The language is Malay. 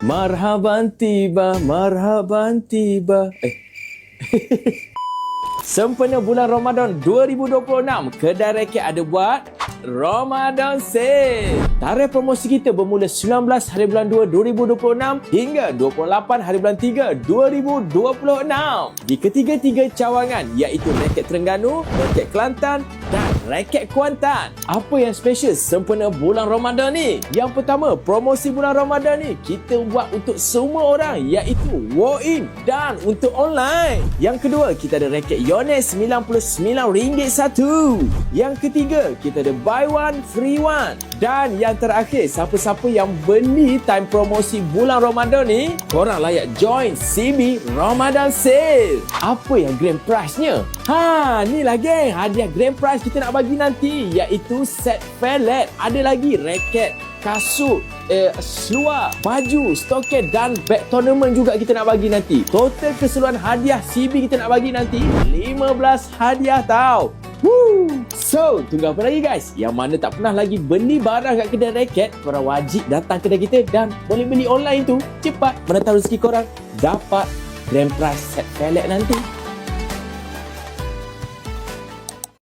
Marhaban tiba, marhaban tiba. Sempena bulan Ramadan 2026, kedai reket ada buat Ramadan Sale. Tarikh promosi kita bermula 19 hari bulan 2 2026 hingga 28 hari bulan 3 2026. Di ketiga-tiga cawangan iaitu reket Terengganu, reket Kelantan dan reket Kuantan. Apa yang special sempena bulan Ramadan ni? Yang pertama, promosi bulan Ramadan ni kita buat untuk semua orang iaitu walk-in dan untuk online. Yang kedua, kita ada reket Yonex RM99 satu. Yang ketiga, kita ada buy one free one. Dan yang terakhir, siapa-siapa yang beli time promosi bulan Ramadan ni, korang layak join CB Ramadan Sale. Apa yang grand prize-nya? Ni lah geng, hadiah grand prize kita nak bagi nanti iaitu set pelet. Ada lagi reket, kasut, seluar, baju, stoket dan beg tournament juga kita nak bagi nanti. Total keseluruhan hadiah CB kita nak bagi nanti 15 hadiah tau. Woo! So, tunggu apa lagi guys? Yang mana tak pernah lagi beli barang kat kedai reket, korang wajib datang kedai kita dan boleh beli online tu. Cepat, mana tahu rezeki korang dapat grand prize set pelet nanti.